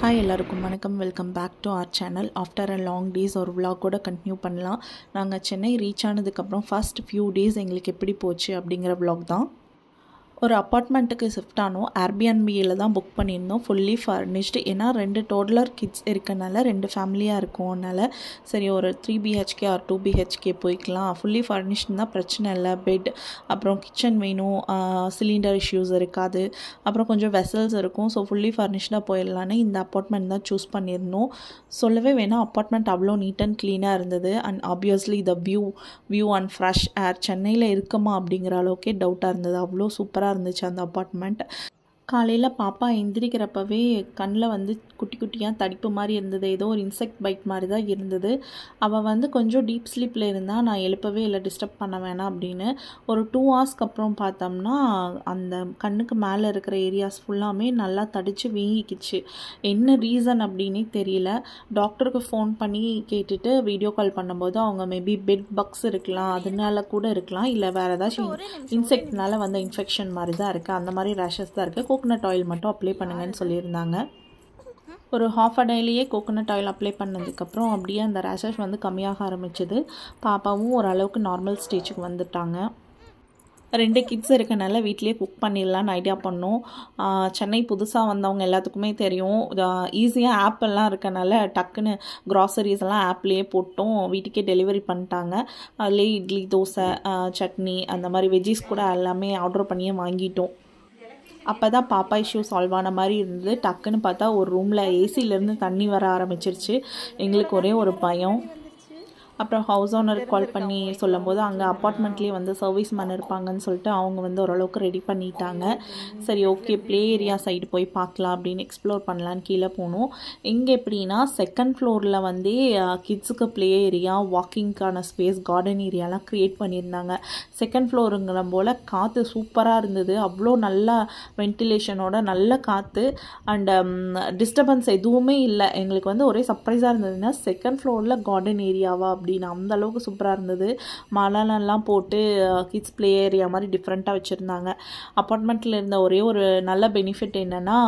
Hi எல்லாருக்கும் வணக்கம். Welcome back to our channel. After a long days ஒரு விலாகோட கண்டினியூ பண்ணலாம். நாங்கள் சென்னை ரீச் ஆனதுக்கப்புறம் ஃபர்ஸ்ட் ஃபியூ டேஸ் எங்களுக்கு எப்படி போச்சு அப்படிங்கிற விலாக் தான். ஒரு அப்பார்ட்மெண்ட்டுக்கு ஷிஃப்ட் ஆனோம். ஏர்பிஎன்பியில் தான் புக் பண்ணியிருந்தோம். Fully furnished. ஏன்னா 2 டோட்லர் கிட்ஸ் இருக்கனால 2 ஃபேமிலியாக இருக்கும். அதனால் சரி ஒரு 3 BHK ஆர் 2 BHK போய்க்கலாம். ஃபுல்லி ஃபர்னிஷ்டு தான், பிரச்சனை இல்லை. பெட், அப்புறம் கிச்சன் வேணும், சிலிண்டர் இஷ்யூஸ் இருக்காது, அப்புறம் கொஞ்சம் வெசல்ஸ் இருக்கும். ஸோ ஃபுல்லி ஃபர்னிஷ்டாக போயிடலான்னு இந்த அப்பார்ட்மெண்ட் தான் சூஸ் பண்ணியிருந்தோம். சொல்லவே வேணாம், அப்பார்ட்மெண்ட் அவ்வளோ நீட் அண்ட் க்ளீனாக இருந்தது. And obviously the view and fresh air சென்னையில் இருக்குமா அப்படிங்கிற அளவுக்கே டவுட்டாக இருந்தது. அவ்வளோ சூப்பராக இருந்துச்சு அந்த அப்பார்ட்மெண்ட். காலையில் பாப்பா எந்திரிக்கிறப்பவே கண்ணில் வந்து குட்டி குட்டியாக தடிப்பு மாதிரி இருந்தது. ஏதோ ஒரு இன்செக்ட் பைட் மாதிரி தான் இருந்தது. அவள் வந்து கொஞ்சம் டீப் ஸ்லீப்பில் இருந்தால் நான் எழுப்பவே இல்லை, டிஸ்டர்ப் பண்ண வேணாம் அப்படின்னு. ஒரு 2 ஹவர்ஸ்க்கு அப்புறம் பார்த்தோம்னா அந்த கண்ணுக்கு மேலே இருக்கிற ஏரியாஸ் ஃபுல்லாமே நல்லா தடித்து வீங்கிக்கிச்சு. என்ன ரீசன் அப்படின்னே தெரியல. டாக்டருக்கு ஃபோன் பண்ணி கேட்டுட்டு வீடியோ கால் பண்ணும்போது அவங்க மேபி பெட் பக்ஸ் இருக்கலாம், அதனால கூட இருக்கலாம், இல்லை வேறு ஏதாச்சும் இன்செக்ட்னால வந்த இன்ஃபெக்ஷன் மாதிரி தான் இருக்குது. அந்த மாதிரி ரேஷஸ் தான் இருக்குது. கோகோனட் ஆயில் மட்டும் அப்ளை பண்ணுங்கன்னு சொல்லியிருந்தாங்க. ஒரு ஹாஃப் அ டேலேயே கோகோனட் ஆயில் அப்ளை பண்ணதுக்கப்புறம் அப்படியே அந்த ரேஷஸ் வந்து கம்மியாக ஆரம்பிச்சது. பாப்பாவும் ஓரளவுக்கு நார்மல் ஸ்டேஜுக்கு வந்துட்டாங்க. 2 கிட்ஸ் இருக்கனால வீட்லேயே குக் பண்ணிடலான்னு ஐடியா பண்ணோம். சென்னை புதுசாக வந்தவங்க எல்லாத்துக்குமே தெரியும், ஈஸியாக ஆப் எல்லாம் இருக்கனால டக்குன்னு க்ராசரிஸ் எல்லாம் ஆப்லேயே போட்டோம். வீட்டுக்கே டெலிவரி பண்ணிட்டாங்க. அதுலேயே இட்லி, தோசை, சட்னி, அந்த மாதிரி வெஜ்ஜீஸ் கூட எல்லாமே ஆர்டர் பண்ணியே வாங்கிட்டோம். அப்போ தான் பாப்பா இஷ்யூ சால்வ் ஆன மாதிரி இருந்தது. டக்குன்னு பார்த்தா ஒரு ரூமில் ஏசியிலேருந்து தண்ணி வர ஆரம்பிச்சிருச்சு. எங்களுக்கு ஒரே ஒரு பயம். அப்புறம் ஹவுஸ் ஓனருக்கு கால் பண்ணி சொல்லும்போது அங்கே அப்பார்ட்மெண்ட்லேயே வந்து சர்வீஸ் மேன் இருப்பாங்கன்னு சொல்லிட்டு அவங்க வந்து ஓரளவுக்கு ரெடி பண்ணிட்டாங்க. சரி ஓகே, ப்ளே ஏரியா சைடு போய் பார்க்கலாம் அப்படின்னு எக்ஸ்ப்ளோர் பண்ணலான்னு கீழே போனோம். இங்கே எப்படின்னா செகண்ட் ஃப்ளோரில் வந்து கிட்ஸுக்கு ப்ளே ஏரியா, வாக்கிங்க்கான ஸ்பேஸ், கார்டன் ஏரியாலாம் க்ரியேட் பண்ணியிருந்தாங்க. செகண்ட் ஃப்ளோருங்கிற போல் காற்று சூப்பராக இருந்தது. அவ்வளோ நல்லா வென்டிலேஷனோட நல்ல காற்று அண்ட் டிஸ்டர்பன்ஸ் எதுவுமே இல்லை. எங்களுக்கு வந்து ஒரே சர்ப்ரைஸாக இருந்ததுன்னா செகண்ட் ஃப்ளோரில் கார்டன் ஏரியாவா அப்படின்னு. அந்த அளவுக்கு சூப்பராக இருந்தது. மலரெல்லாம் போட்டு கிட்ஸ் ப்ளே ஏரியா மாதிரி டிஃப்ரெண்ட்டாக வச்சுருந்தாங்க. அப்பார்ட்மெண்ட்டில் இருந்த ஒரே ஒரு நல்ல பெனிஃபிட் என்னென்னா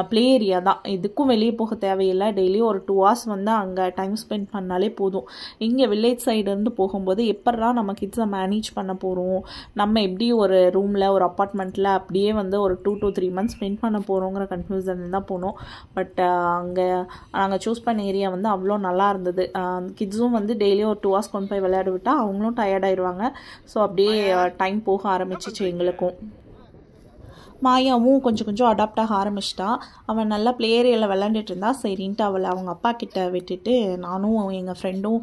ப்ளே ஏரியா தான். இதுக்கும் வெளியே போக தேவையில்லை. டெய்லியும் ஒரு 2 ஹவர்ஸ் வந்து அங்கே டைம் ஸ்பெண்ட் பண்ணாலே போதும். இங்கே வில்லேஜ் சைடுலேருந்து போகும்போது எப்படா நம்ம கிட்ஸை மேனேஜ் பண்ண போகிறோம், நம்ம எப்படி ஒரு ரூமில் ஒரு அப்பார்ட்மெண்ட்டில் அப்படியே வந்து ஒரு 2 to 3 months ஸ்பெண்ட் பண்ண போகிறோங்கிற கன்ஃபியூஷன் தான் போனோம். பட் அங்கே நாங்கள் சூஸ் பண்ண ஏரியா வந்து அவ்வளோ நல்லா இருந்தது. கிட்ஸும் வந்து டெய்லியும் ஒரு 2 ஹவர்ஸ் கொண்டு போய் விளையாட விட்டால் அவங்களும் டயர்டாயிடுவாங்க. ஸோ அப்படியே டைம் போக ஆரம்பிச்சிச்சு எங்களுக்கும். மாயாவும் கொஞ்சம் அடாப்ட் ஆக ஆரம்பிச்சிட்டா. அவன் நல்லா ப்ளே ஏரியாவில் விளையாண்டுட்டு இருந்தா. சரின்ட்டு அவளை அவங்க அப்பா கிட்ட விட்டுட்டு நானும் எங்கள் ஃப்ரெண்டும்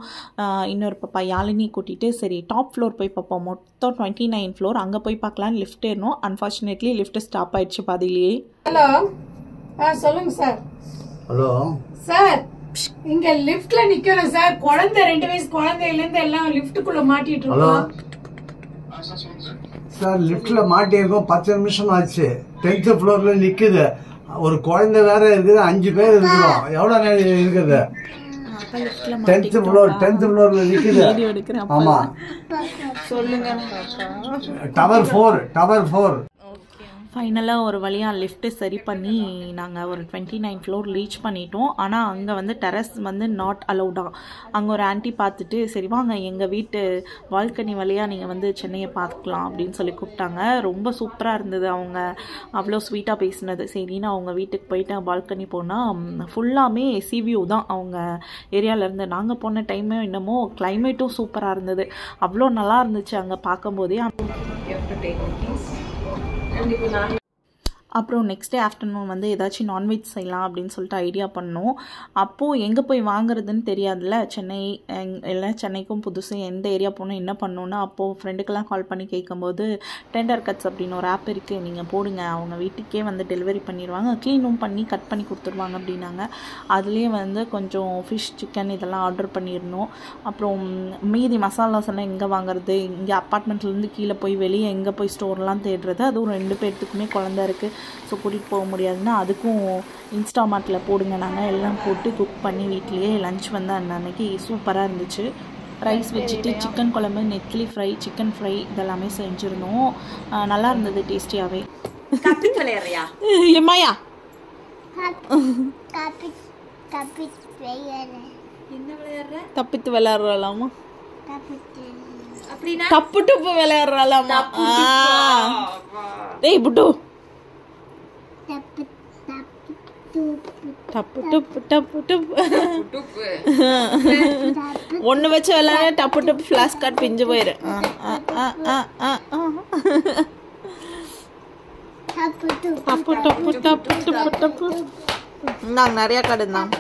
இன்னொரு பாப்பா யாழினி கூட்டிகிட்டு சரி டாப் ஃப்ளோர் போய் பார்ப்போம். மொத்தம் 29 ஃப்ளோர். அங்கே போய் பார்க்கலான்னு லிஃப்ட் ஏறணும். அன்ஃபார்ச்சுனேட்லி லிஃப்ட் ஸ்டாப் ஆயிடுச்சு பாதியிலேயே. ஹலோ, சொல்லுங்க சார். ஹலோ சார், இங்க லிஃப்ட்ல நிக்கிறோம் சார். குழந்தை 2 வயசு குழந்தையில இருந்து எல்லாம் லிஃப்ட்டுக்குள்ள மாட்டிட்டு இருக்கோம் சார். லிஃப்ட்ல மாட்டியிருக்கோம். 10 நிமிஷம் ஆச்சு. 10th ஃப்ளோர்ல நிக்குது. ஒரு குழந்தை வேற இருக்குது. 5 பேர் இருக்கிறோம். எவ்வளவு நேரம் இருக்குது? 10th ஃப்ளோர்ல நிக்குது. ஆமா, சொல்லுங்க. டவர் 4. ஃபைனலாக ஒரு வழியாக லிஃப்ட்டு சரி பண்ணி நாங்கள் ஒரு 29 ஃப்ளோர் ரீச் பண்ணிட்டோம். ஆனால் அங்கே வந்து டெரஸ் வந்து நாட் அலௌடாக. அங்கே ஒரு ஆன்ட்டி பார்த்துட்டு சரி வாங்க எங்கள் வீட்டு பால்கனி வழியாக நீங்கள் வந்து சென்னையை பார்த்துக்கலாம் அப்படின்னு சொல்லி கூப்பிட்டாங்க. ரொம்ப சூப்பராக இருந்தது. அவங்க அவ்வளோ ஸ்வீட்டாக பேசினது. சரின்னு அவங்க வீட்டுக்கு போயிட்டு பால்கனி போனால் ஃபுல்லாமே சீவியூ தான் அவங்க ஏரியாவிலேருந்து. நாங்கள் போன டைமே என்னமோ கிளைமேட்டும் சூப்பராக இருந்தது. அவ்வளோ நல்லா இருந்துச்சு அங்கே பார்க்கும்போதே. அப்புறம் நெக்ஸ்ட் டே ஆஃப்டர்நூன் வந்து ஏதாச்சும் நான்வெஜ் செய்யலாம் அப்படின்னு சொல்லிட்டு ஐடியா பண்ணோம். அப்போது எங்கே போய் வாங்குறதுன்னு தெரியாதுல்ல. சென்னை இல்லை, சென்னைக்கும் புதுசு எந்த ஏரியா போகணும் என்ன பண்ணணுன்னா அப்போது ஃப்ரெண்டுக்கெல்லாம் கால் பண்ணி கேட்கும்போது டெண்டர் கட்ஸ் அப்படின்னு ஒரு ஆப் இருக்குது, நீங்கள் போடுங்க, அவங்க வீட்டுக்கே வந்து டெலிவரி பண்ணிடுவாங்க, க்ளீனும் பண்ணி கட் பண்ணி கொடுத்துருவாங்க அப்படின்னாங்க. அதுலேயே வந்து கொஞ்சம் ஃபிஷ், சிக்கன் இதெல்லாம் ஆர்டர் பண்ணியிருந்தோம். அப்புறம் மீதி மசாலாஸ் எல்லாம் எங்கே வாங்குறது, இங்கே அப்பார்ட்மெண்ட்லேருந்து கீழே போய் வெளியே எங்கே போய் ஸ்டோர்லாம் தேடுறது, அதுவும் 2 பேர்த்துக்குமே குழந்தை இருக்குது. ஸோ கூட்டிகிட்டு போக முடியாதுன்னா அதுக்கும் இன்ஸ்டாமார்ட்டில் போடுங்க. நாங்கள் எல்லாம் போட்டு குக் பண்ணி வீட்லேயே லஞ்ச் வந்து அன்னைக்கு சூப்பராக இருந்துச்சு. ரைஸ் வச்சுட்டு சிக்கன் குழம்பு, நெத்திலி ஃப்ரை, சிக்கன் ஃப்ரை இதெல்லாமே செஞ்சுருந்தோம். நல்லா இருந்தது டேஸ்டியாகவே. கத்திட்டு விளையாடுறியா? ஏமாயா என்ன விளையாடுற? தப்பித்து விளையாடுறாளாமா. அப்படினா டப்பு டப்பு விளையாடுறாளாமா. டேய் புட்டு. டப்பு டப்பு டப்பு டப்பு. ஒண்ணு வச்சு விளையாட டப்பு டப்பு ஃபிளாஷ் கார்டு பிஞ்சு போயிரு. டப்பு டப்பு டப்பு டப்பு டப்பு. நாங்க நிறைய கார்டு தான்.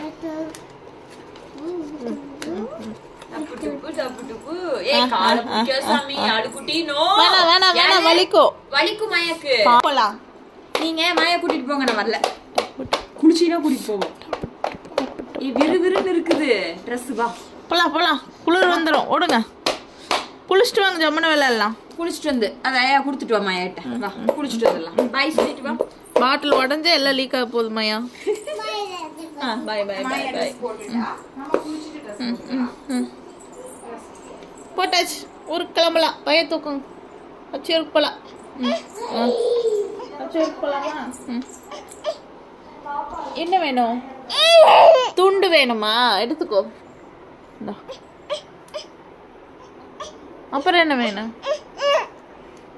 வலிக்கும் மாயாக்கு. போலாம். நீங்க மாயா கூட்டிட்டு போங்க, நான் வரல. குளிச்சினா கூட்டிட்டு போவோம். விறுவிறுன்னு இருக்குது ட்ரெஸ். வா போலாம் போலாம். குளிர் வந்துடும். ஓடுங்க. குளிச்சுட்டு வாங்க, ஜம்முன்னு விளையாடலாம். குளிச்சுட்டு வந்து அதை கொடுத்துட்டு வா மாயாட்ட. வா குளிச்சுட்டு வந்துடலாம். பாய் சொல்லிட்டு வா. பாட்டில் உடஞ்சே எல்லாம் லீக் ஆக போகுது மாயா. பாய் பாய் பாய் பாய். போட்டாச்சு. ஊருக்கு கிளம்பலாம். பைய தூக்கம் வச்சு ஊருக்கு போகலாம். என்ன வேணும்? துண்டு வேணுமா? எடுத்துக்கோ. அப்புறம் என்ன வேணும்?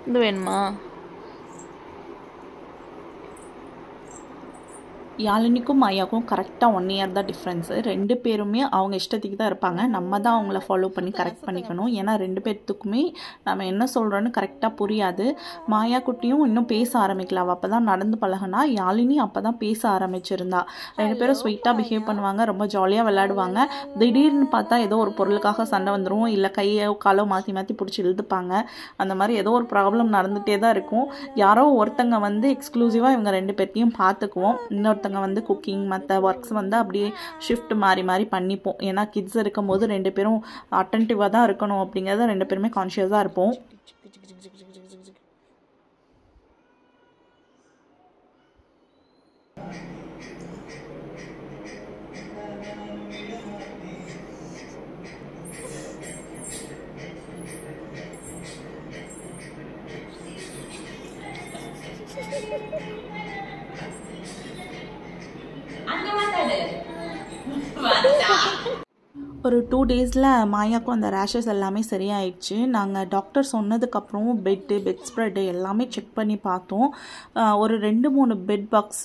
இது வேணுமா? யாழினிக்கும் மாயாவுக்கும் கரெக்டாக 1 இயர் தான் டிஃப்ரென்ஸு. 2 பேருமே அவங்க இஷ்டத்துக்கு தான் இருப்பாங்க. நம்ம தான் அவங்கள ஃபாலோ பண்ணி கரெக்ட் பண்ணிக்கணும். ஏன்னா 2 பேர்த்துக்குமே நம்ம என்ன சொல்கிறோன்னு கரெக்டாக புரியாது. மாயா குட்டியும் இன்னும் பேச ஆரம்பிக்கல. அவள் அப்போ தான் நடந்து பழகினா. யாழினி அப்போ தான் பேச ஆரம்பிச்சிருந்தா. 2 பேரும் ஸ்வீட்டாக பிஹேவ் பண்ணுவாங்க, ரொம்ப ஜாலியாக விளையாடுவாங்க. திடீர்னு பார்த்தா ஏதோ ஒரு பொருளுக்காக சண்டை வந்துடும், இல்லை கையோ காலோ மாற்றி மாற்றி பிடிச்சி இழுத்துப்பாங்க. அந்த மாதிரி ஏதோ ஒரு ப்ராப்ளம் நடந்துகிட்டே தான் இருக்கும். யாரோ ஒருத்தங்க வந்து எக்ஸ்க்ளூசிவாக இவங்க 2 பேர்த்தையும் பார்த்துக்குவோம். இன்னொருத்தங்க வந்து குக்கிங் மற்ற ஒர்க்ஸ் வந்து அப்படியே ஷிஃப்ட் மாறி மாறி பண்ணிப்போம். ஏன்னா கிட்ஸ் இருக்கும் போது 2 பேரும் அட்டென்டிவாக தான் இருக்கணும் அப்படிங்கிறத 2 பேருமே கான்ஷியஸாக இருப்போம். ஒரு 2 டேஸில் மாயாக்கும் அந்த ரேஷஸ் எல்லாமே சரியாயிடுச்சு. நாங்கள் டாக்டர் சொன்னதுக்கப்புறம் பெட் ஸ்ப்ரெட்டு எல்லாமே செக் பண்ணி பார்த்தோம். ஒரு 2-3 பெட் பாக்ஸ்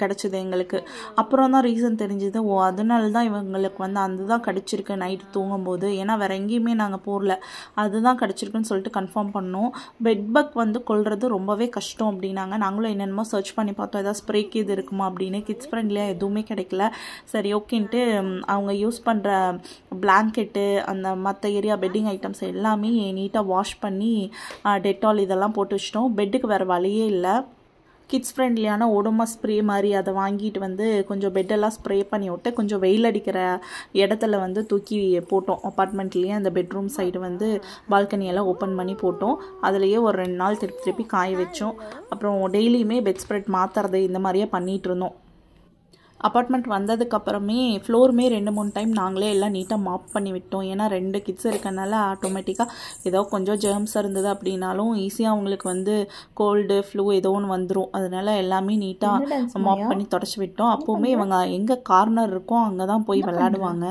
கிடச்சிது எங்களுக்கு. அப்புறம் தான் ரீசன் தெரிஞ்சுது. அதனால தான் இவங்களுக்கு வந்து அதுதான் கிடச்சிருக்கு நைட்டு தூங்கும்போது. ஏன்னா வேறு எங்கேயுமே நாங்கள் போகல, அதுதான் கிடச்சிருக்குன்னு சொல்லிட்டு கன்ஃபார்ம் பண்ணோம். பெட் பக் வந்து கொள்வது ரொம்பவே கஷ்டம் அப்படின்னாங்க. நாங்களும் என்னென்னமோ சர்ச் பண்ணி பார்த்தோம், ஏதாவது ஸ்ப்ரேக்கு இது இருக்குமா அப்படின்னு. கிட்ஸ் ஃப்ரெண்ட்லியாக எதுவுமே கிடைக்கல. சரி ஓகேன்ட்டு அவங்க யூஸ் பண்ணுற பிளாங்கெட்டு அந்த மற்ற ஏரியா பெட்டிங் ஐட்டம்ஸ் எல்லாமே நீட்டாக வாஷ் பண்ணி டெட்டால் இதெல்லாம் போட்டு வச்சிட்டோம். பெட்டுக்கு வேறு வழியே இல்லை. கிட்ஸ் ஃப்ரெண்ட்லியான ஓடோமா ஸ்ப்ரே மாதிரி அதை வாங்கிட்டு வந்து கொஞ்சம் பெட்டெல்லாம் ஸ்ப்ரே பண்ணி விட்டு கொஞ்சம் வெயில் அடிக்கிற இடத்துல வந்து தூக்கி போட்டோம். அப்பார்ட்மெண்ட்லேயே அந்த பெட்ரூம் சைடு வந்து பால்கனியெல்லாம் ஓப்பன் பண்ணி போட்டோம். அதுலேயே ஒரு 2 நாள் திருப்பி காய வச்சோம். அப்புறம் டெய்லியுமே பெட் ஸ்ப்ரெட் மாற்றுறது இந்த மாதிரியே பண்ணிகிட்டு இருந்தோம். அப்பார்ட்மெண்ட் வந்ததுக்கப்புறமே ஃப்ளோருமே 2-3 டைம் நாங்களே எல்லாம் நீட்டாக மாப் பண்ணி விட்டோம். ஏன்னா 2 கிட்ஸ் இருக்கனால ஆட்டோமேட்டிக்காக ஏதோ கொஞ்சம் ஜெர்ம்ஸ் இருந்தது அப்படின்னாலும் ஈஸியாக அவங்களுக்கு வந்து கோல்டு ஃப்ளூ ஏதோ ஒன்று வந்துடும். அதனால எல்லாமே நீட்டாக மாப் பண்ணி தொடச்சி விட்டோம். அப்போவுமே இவங்க எங்கே கார்னர் இருக்கோ அங்கே தான் போய் விளையாடுவாங்க.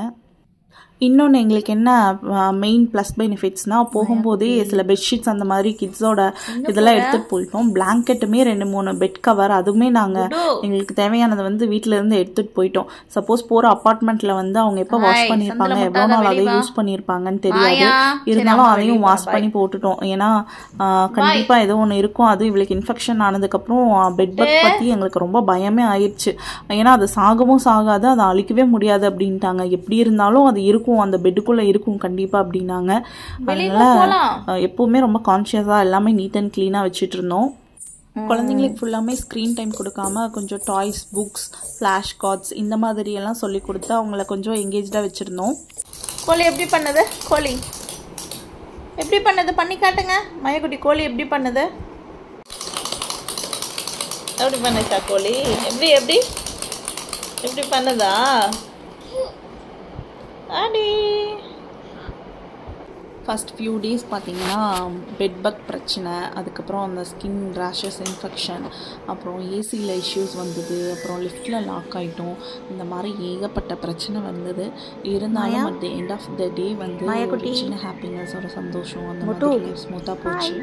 இன்னொன்று எங்களுக்கு என்ன மெயின் ப்ளஸ் பெனிஃபிட்ஸ்னால், போகும்போதே சில பெட்ஷீட்ஸ் அந்த மாதிரி கிட்ஸோட இதெல்லாம் எடுத்துகிட்டு போயிட்டோம். பிளாங்கெட்டுமே 2-3 பெட் கவர் அதுவுமே நாங்கள் எங்களுக்கு தேவையானதை வந்து வீட்டிலேருந்து எடுத்துகிட்டு போயிட்டோம். சப்போஸ் போகிற அப்பார்ட்மெண்ட்டில் வந்து அவங்க எப்போ வாஷ் பண்ணியிருப்பாங்க, எவ்வளோ நாள் அதை யூஸ் பண்ணியிருப்பாங்கன்னு தெரியாது. இருந்தாலும் அதையும் வாஷ் பண்ணி போட்டுட்டோம். ஏன்னா கண்டிப்பாக ஏதோ ஒன்று இருக்கும். அது இவளுக்கு இன்ஃபெக்ஷன் ஆனதுக்கப்புறம் பெட் பக் பற்றி எங்களுக்கு ரொம்ப பயமே ஆயிடுச்சு. ஏன்னா அது சாகவும் சாகாது, அதை அழிக்கவே முடியாது அப்படின்ட்டாங்க. எப்படி இருந்தாலும் அது இருக்கும், அந்த பெட்டுக்குள்ள இருக்கும் கண்டிப்பா அப்படின்னாங்க. அதனால எப்பவுமே ரொம்ப கான்ஷியஸா எல்லாமே நீட் அண்ட் கிளீனா வச்சுட்டு இருந்தோம். குழந்தைங்களுக்கு ஃபுல்லாமே ஸ்க்ரீன் டைம் கொடுக்காம கொஞ்சம் டாய்ஸ், புக்ஸ், ஃப்ளாஷ் கார்ட்ஸ் இந்த மாதிரி எல்லாம் சொல்லி கொடுத்து அவங்கள கொஞ்சம் எங்கேஜ்டா வச்சிருந்தோம். கோழி எப்படி பண்ணுது? கோழி எப்படி பண்ணுது? பண்ணி காட்டுங்க மயக்குட்டி. கோழி எப்படி பண்ணுது? எப்படி பண்ணுச்சா கோழி? எப்படி எப்படி எப்படி பண்ணுதா? அடி ஃபஸ்ட் ஃபியூ டேஸ் பார்த்திங்கன்னா பெட் பக் பிரச்சனை, அதுக்கப்புறம் அந்த ஸ்கின் ரேஷஸ் இன்ஃபெக்ஷன், அப்புறம் ஏசியில் இஷ்யூஸ் வந்தது, அப்புறம் லிஃப்ட்டில் லாக் ஆகிட்டோம். இந்த மாதிரி ஏகப்பட்ட பிரச்சனை வந்தது. இருந்தாலும் at the end of the day வந்து ஒரு சின்ன ஹாப்பினஸ், ஒரு சந்தோஷம், அந்த மாதிரி ஸ்மூத்தாக போச்சு.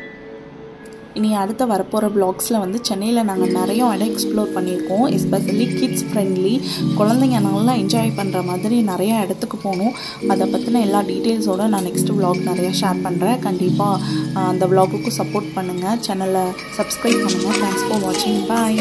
இனி அடுத்த வரப்போகிற வ்ளாக்ஸில் வந்து சென்னையில் நாங்கள் நிறைய இடம் எக்ஸ்ப்ளோர் பண்ணியிருக்கோம். எஸ்பெஷலி கிட்ஸ் ஃப்ரெண்ட்லி, குழந்தைங்க நல்லா என்ஜாய் பண்ணுற மாதிரி நிறைய இடத்துக்கு போகணும். அதை பற்றின எல்லா டீட்டெயில்ஸோடு நான் நெக்ஸ்ட்டு வ்ளாக் நிறையா ஷேர் பண்ணுறேன். கண்டிப்பாக அந்த வ்ளாகுக்கு சப்போர்ட் பண்ணுங்கள், சேனலை சப்ஸ்கிரைப் பண்ணுங்கள். தேங்க்ஸ் ஃபார் வாட்சிங். பாய்.